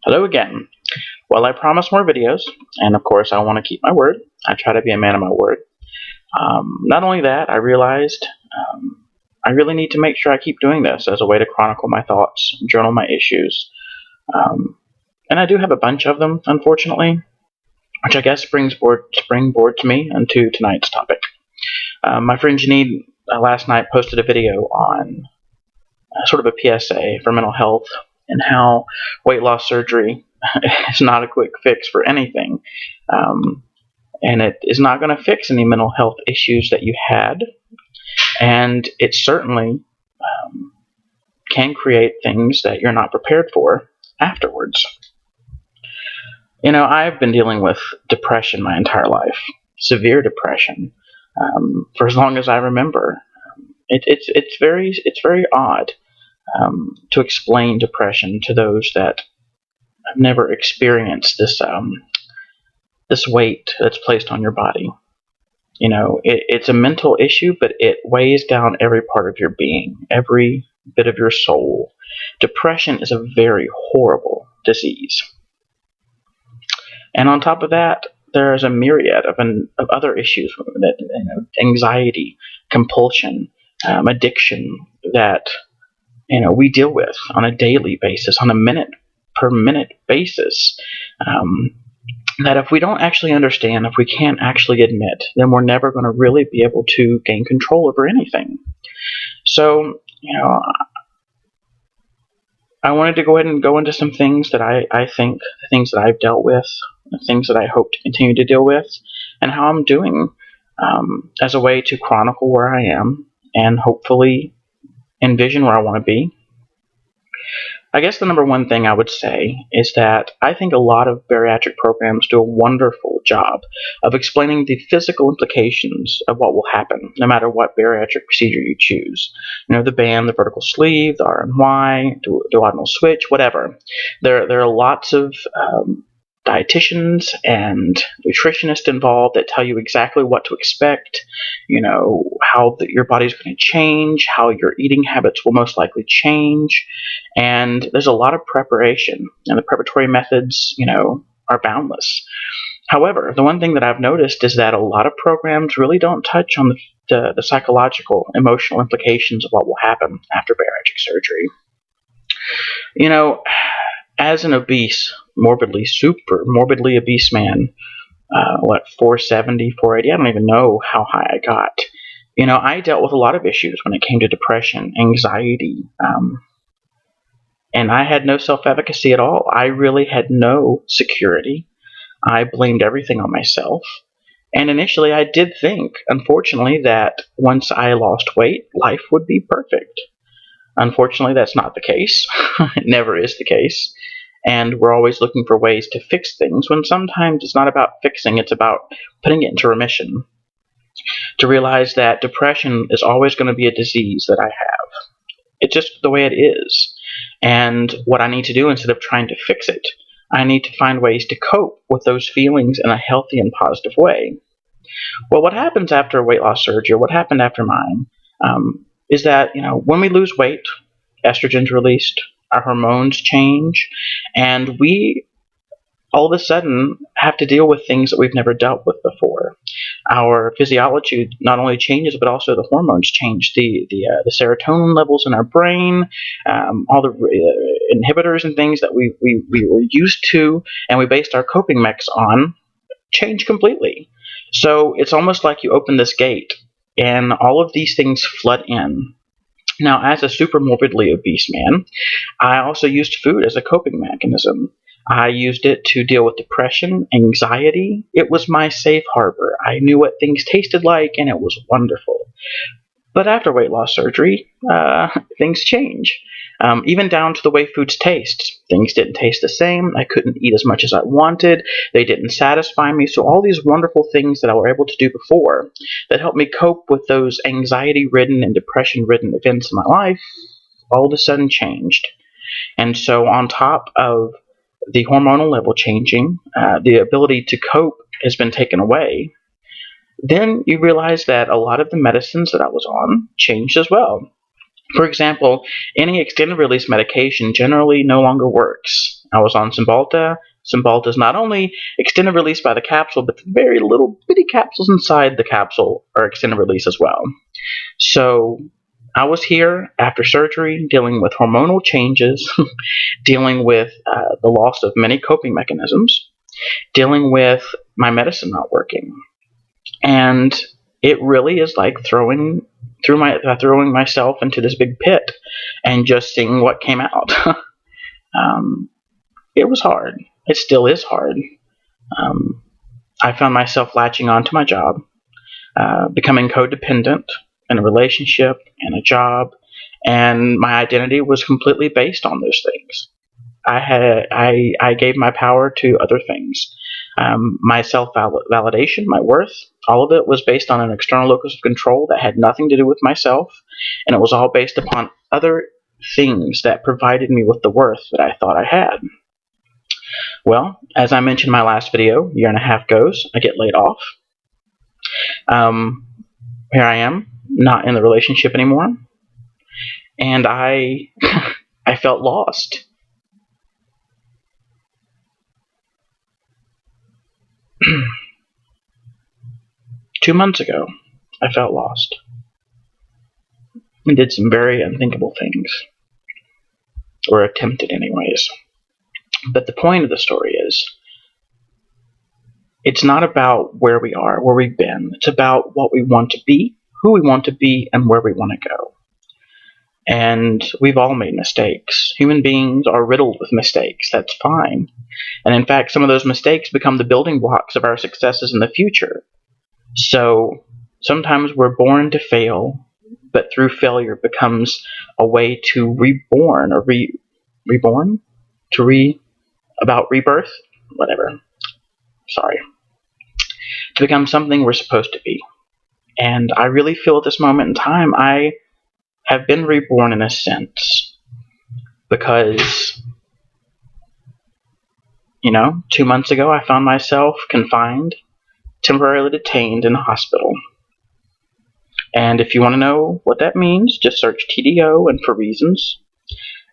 Hello again. Well, I promised more videos, and of course, I want to keep my word. I try to be a man of my word. Not only that, I realized I really need to make sure I keep doing this as a way to chronicle my thoughts, journal my issues. Um, and I do have a bunch of them, unfortunately, which I guess springboards me into tonight's topic. My friend Janine last night posted a video on sort of a PSA for mental health and how weight loss surgery is not a quick fix for anything. Um, and it is not going to fix any mental health issues that you had. And it certainly can create things that you're not prepared for afterwards. You know, I've been dealing with depression my entire life, severe depression, for as long as I remember. It's very odd to explain depression to those that have never experienced this weight that's placed on your body. You know, it's a mental issue, but it weighs down every part of your being, every bit of your soul. Depression is a very horrible disease. And on top of that, there is a myriad of other issues, anxiety, compulsion, addiction that we deal with on a daily basis, on a minute per minute basis. That if we don't actually understand, if we can't actually admit, then we're never going to really be able to gain control over anything. So, I wanted to go ahead and go into some things that I think, the things that I've dealt with, the things that I hope to continue to deal with, and how I'm doing as a way to chronicle where I am and hopefully envision where I want to be. I guess the number one thing I would say is that I think a lot of bariatric programs do a wonderful job of explaining the physical implications of what will happen, no matter what bariatric procedure you choose. The band, the vertical sleeve, the RNY, duodenal switch, whatever. There are lots of dietitians and nutritionists involved that tell you exactly what to expect, how your body's going to change, how your eating habits will most likely change. And there's a lot of preparation, and the preparatory methods, are boundless. However, the one thing that I've noticed is that a lot of programs really don't touch on the psychological, emotional implications of what will happen after bariatric surgery. As an obese, morbidly obese man, 470, 480, I don't even know how high I got. I dealt with a lot of issues when it came to depression, anxiety, and I had no self-efficacy at all. I really had no security. I blamed everything on myself. And initially I did think, unfortunately, that once I lost weight, life would be perfect. Unfortunately, that's not the case. It never is the case. And we're always looking for ways to fix things, when sometimes it's not about fixing, it's about putting it into remission. To realize that depression is always going to be a disease that I have. It's just the way it is. And what I need to do, instead of trying to fix it, I need to find ways to cope with those feelings in a healthy and positive way. Well, what happens after weight loss surgery, or what happened after mine, is that when we lose weight, estrogen's released, our hormones change, and we all of a sudden have to deal with things that we've never dealt with before. Our physiology not only changes, but also the hormones change. The serotonin levels in our brain, all the inhibitors and things that we were used to, and we based our coping mechs on, change completely. So it's almost like you open this gate, and all of these things flood in. Now, as a super morbidly obese man, I also used food as a coping mechanism. I used it to deal with depression, anxiety. It was my safe harbor. I knew what things tasted like, and it was wonderful. But after weight loss surgery, things change. Even down to the way foods taste. Things didn't taste the same. I couldn't eat as much as I wanted. They didn't satisfy me. So all these wonderful things that I were able to do before that helped me cope with those anxiety-ridden and depression-ridden events in my life all of a sudden changed. And so on top of the hormonal level changing, the ability to cope has been taken away. Then you realize that a lot of the medicines that I was on changed as well. For example, any extended release medication generally no longer works. I was on Cymbalta. Cymbalta is not only extended release by the capsule, but the very little bitty capsules inside the capsule are extended release as well. So I was here after surgery, dealing with hormonal changes, dealing with the loss of many coping mechanisms, dealing with my medicine not working, and it really is like throwing myself into this big pit and just seeing what came out. It was hard. It still is hard. Um, I found myself latching onto my job, becoming codependent in a relationship and a job, and my identity was completely based on those things. I gave my power to other things. My self-validation, my worth, all of it was based on an external locus of control that had nothing to do with myself, and it was all based upon other things that provided me with the worth that I thought I had. Well, as I mentioned in my last video, year and a half goes, I get laid off. Here I am, not in the relationship anymore, and I I felt lost. 2 months ago, I felt lost and did some very unthinkable things, or attempted anyways. But the point of the story is, it's not about where we are, where we've been. It's about what we want to be, who we want to be, and where we want to go. And we've all made mistakes. Human beings are riddled with mistakes. That's fine. And in fact, some of those mistakes become the building blocks of our successes in the future. So sometimes we're born to fail, but through failure becomes a way to reborn, or reborn? About rebirth? Whatever. Sorry. To become something we're supposed to be. And I really feel at this moment in time, I have been reborn in a sense. Because, 2 months ago I found myself confined, temporarily detained in a hospital. And if you want to know what that means, just search TDO and for reasons,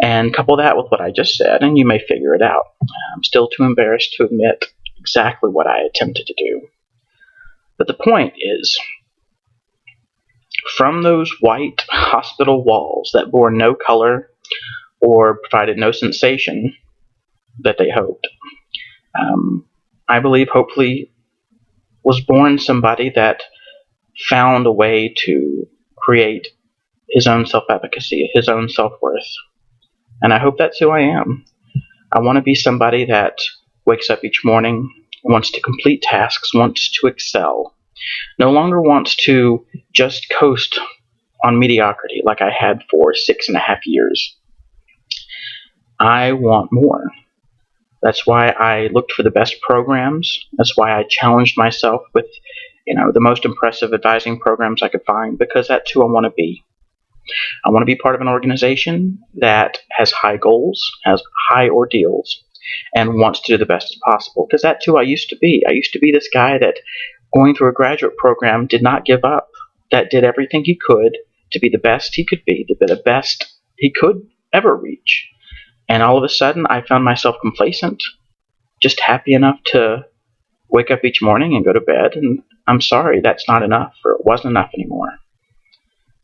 and couple that with what I just said, and you may figure it out. I'm still too embarrassed to admit exactly what I attempted to do. But the point is, from those white hospital walls that bore no color or provided no sensation that they hoped, I believe hopefully was born somebody that found a way to create his own self-efficacy, his own self-worth. And I hope that's who I am. I want to be somebody that wakes up each morning, wants to complete tasks, wants to excel, no longer wants to just coast on mediocrity like I had for 6.5 years. I want more. That's why I looked for the best programs. That's why I challenged myself with, the most impressive advising programs I could find, because that's who I want to be. I want to be part of an organization that has high goals, has high ordeals, and wants to do the best as possible, because that's who I used to be. I used to be this guy that, going through a graduate program, did not give up, that did everything he could to be the best he could be, to be the best he could ever reach. And all of a sudden, I found myself complacent, just happy enough to wake up each morning and go to bed, and I'm sorry, that's not enough, or it wasn't enough anymore.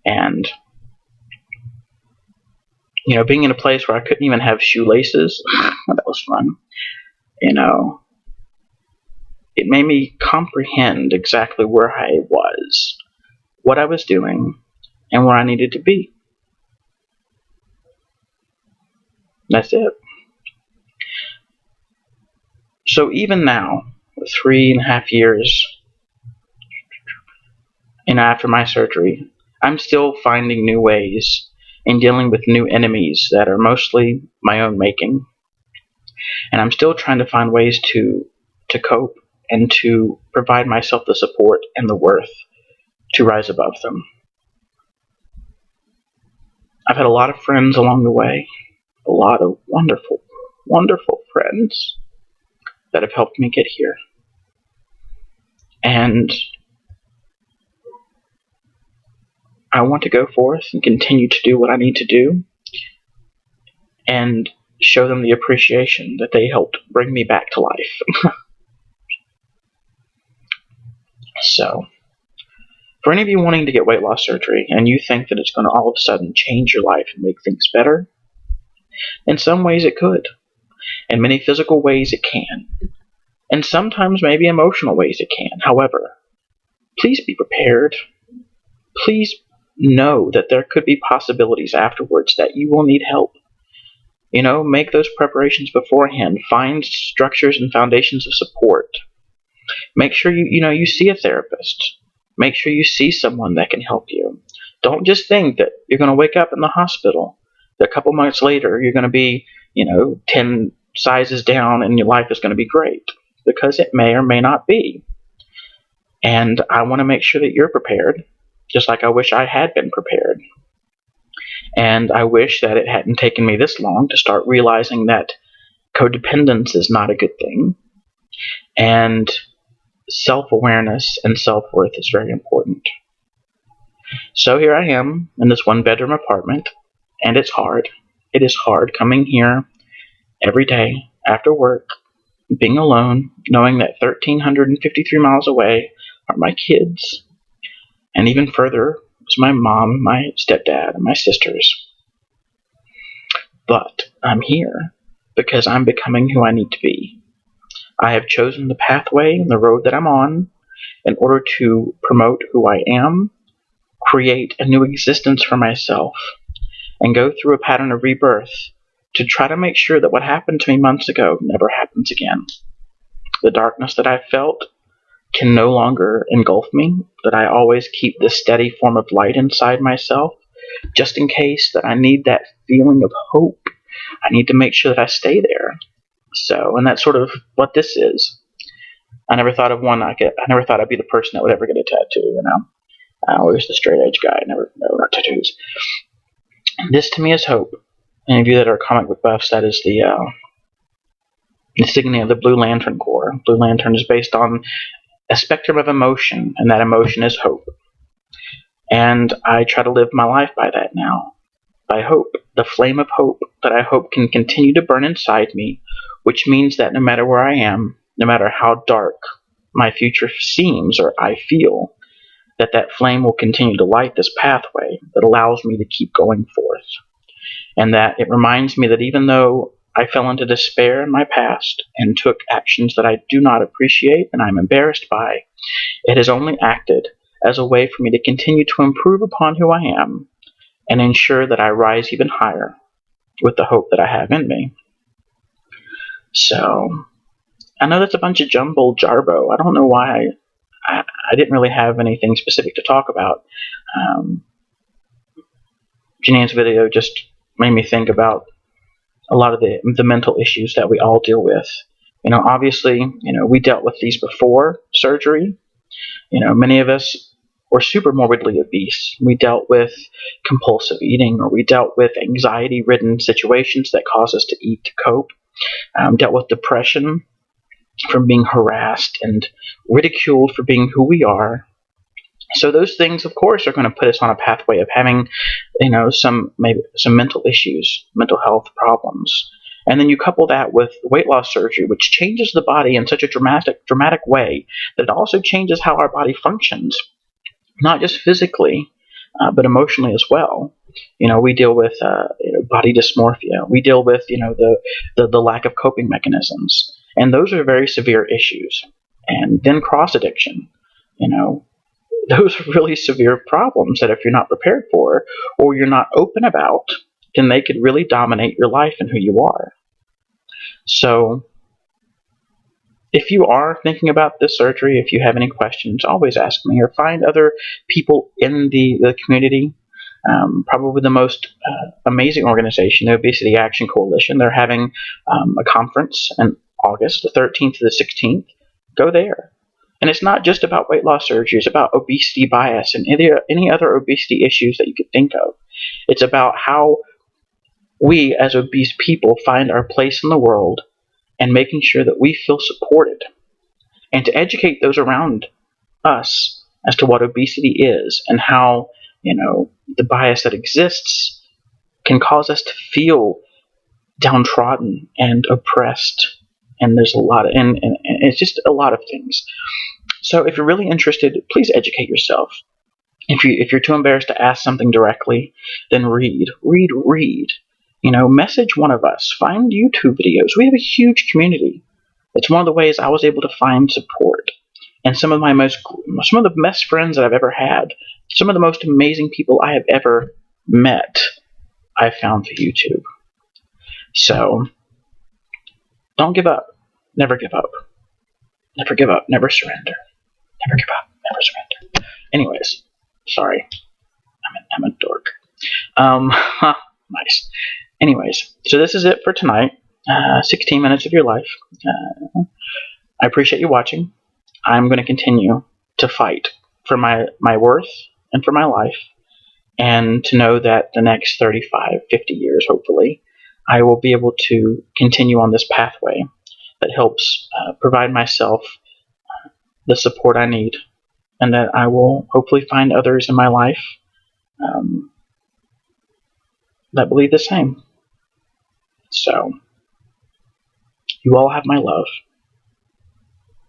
And, being in a place where I couldn't even have shoelaces, that was fun. It made me comprehend exactly where I was, what I was doing, and where I needed to be. That's it. So even now, 3.5 years after my surgery, I'm still finding new ways in dealing with new enemies that are mostly my own making. And I'm still trying to find ways to cope and to provide myself the support and the worth to rise above them. I've had a lot of friends along the way, a lot of wonderful, wonderful friends that have helped me get here. And I want to go forth and continue to do what I need to do and show them the appreciation that they helped bring me back to life. So, for any of you wanting to get weight loss surgery and you think that it's going to all of a sudden change your life and make things better, in some ways it could. In many physical ways it can. And sometimes maybe emotional ways it can. However, please be prepared. Please know that there could be possibilities afterwards that you will need help. Make those preparations beforehand. Find structures and foundations of support. Make sure you see a therapist. Make sure you see someone that can help you. Don't just think that you're going to wake up in the hospital. That a couple months later you're going to be, 10 sizes down and your life is going to be great. Because it may or may not be. And I want to make sure that you're prepared, just like I wish I had been prepared. And I wish that it hadn't taken me this long to start realizing that codependence is not a good thing. And self-awareness and self-worth is very important. So here I am in this one-bedroom apartment, and it's hard. It is hard coming here every day after work, being alone, knowing that 1,353 miles away are my kids, and even further is my mom, my stepdad, and my sisters. But I'm here because I'm becoming who I need to be. I have chosen the pathway and the road that I'm on in order to promote who I am, create a new existence for myself, and go through a pattern of rebirth to try to make sure that what happened to me months ago never happens again. The darkness that I felt can no longer engulf me, that I always keep this steady form of light inside myself, just in case that I need that feeling of hope. I need to make sure that I stay there. So, and that's sort of what this is. I never thought I'd be the person that would ever get a tattoo, I was the straight edge guy, never got tattoos. This to me is hope. Any of you that are comic book buffs, that is the insignia of the Blue Lantern Corps. Blue Lantern is based on a spectrum of emotion, and that emotion is hope. And I try to live my life by that now. By hope. The flame of hope that I hope can continue to burn inside me, which means that no matter where I am, no matter how dark my future seems or I feel, that flame will continue to light this pathway that allows me to keep going forth. And that it reminds me that even though I fell into despair in my past and took actions that I do not appreciate and I'm embarrassed by, it has only acted as a way for me to continue to improve upon who I am and ensure that I rise even higher with the hope that I have in me. So, I know that's a bunch of jumbled jarbo. I don't know why I didn't really have anything specific to talk about. Janine's video just made me think about a lot of the mental issues that we all deal with. Obviously, we dealt with these before surgery. Many of us were super morbidly obese. We dealt with compulsive eating, or we dealt with anxiety-ridden situations that cause us to eat to cope. Dealt with depression from being harassed and ridiculed for being who we are. So those things, of course, are going to put us on a pathway of having, some mental issues, mental health problems. And then you couple that with weight loss surgery, which changes the body in such a dramatic way that it also changes how our body functions, not just physically, but emotionally as well. We deal with body dysmorphia. We deal with the lack of coping mechanisms, and those are very severe issues. And then cross addiction. Those are really severe problems that if you're not prepared for or you're not open about, then they could really dominate your life and who you are. So if you are thinking about this surgery, if you have any questions, always ask me or find other people in the community. Probably the most amazing organization, the Obesity Action Coalition. They're having a conference in August, the 13th to the 16th. Go there. And it's not just about weight loss surgery. It's about obesity bias and any other obesity issues that you could think of. It's about how we as obese people find our place in the world and making sure that we feel supported, and to educate those around us as to what obesity is and how the bias that exists can cause us to feel downtrodden and oppressed. And there's a lot of, and it's just a lot of things. So if you're really interested, please educate yourself. If you're too embarrassed to ask something directly, then read. Message one of us. Find YouTube videos. We have a huge community. It's one of the ways I was able to find support. And some of the best friends that I've ever had, some of the most amazing people I have ever met, I found through YouTube. So don't give up. Never give up. Never give up. Never surrender. Never give up. Never surrender. Anyways, sorry. I'm a dork. Nice. Anyways, so this is it for tonight. 16 minutes of your life. I appreciate you watching. I'm going to continue to fight for my worth and for my life, and to know that the next 35, 50 years, hopefully, I will be able to continue on this pathway that helps provide myself the support I need, and that I will hopefully find others in my life that believe the same. So, you all have my love.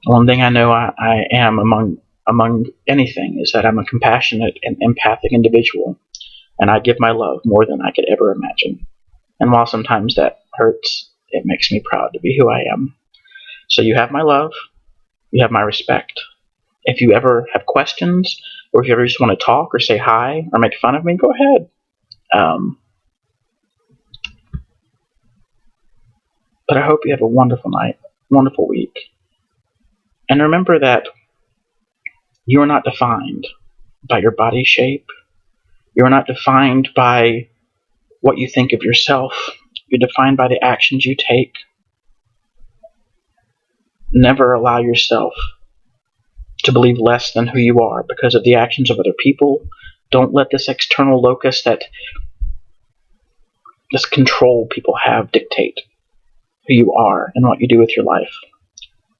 One thing I know I am among anything is that I'm a compassionate and empathic individual, and I give my love more than I could ever imagine. And while sometimes that hurts, it makes me proud to be who I am. So you have my love, you have my respect. If you ever have questions, or if you ever just want to talk or say hi or make fun of me, go ahead. But I hope you have a wonderful night, wonderful week. And remember that you are not defined by your body shape. You are not defined by what you think of yourself. You're defined by the actions you take. Never allow yourself to believe less than who you are because of the actions of other people. Don't let this external locus that this control people have dictate who you are and what you do with your life.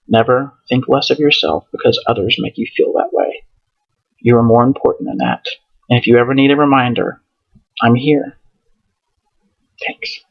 Never think less of yourself because others make you feel that way. You are more important than that. And if you ever need a reminder, I'm here. Thanks.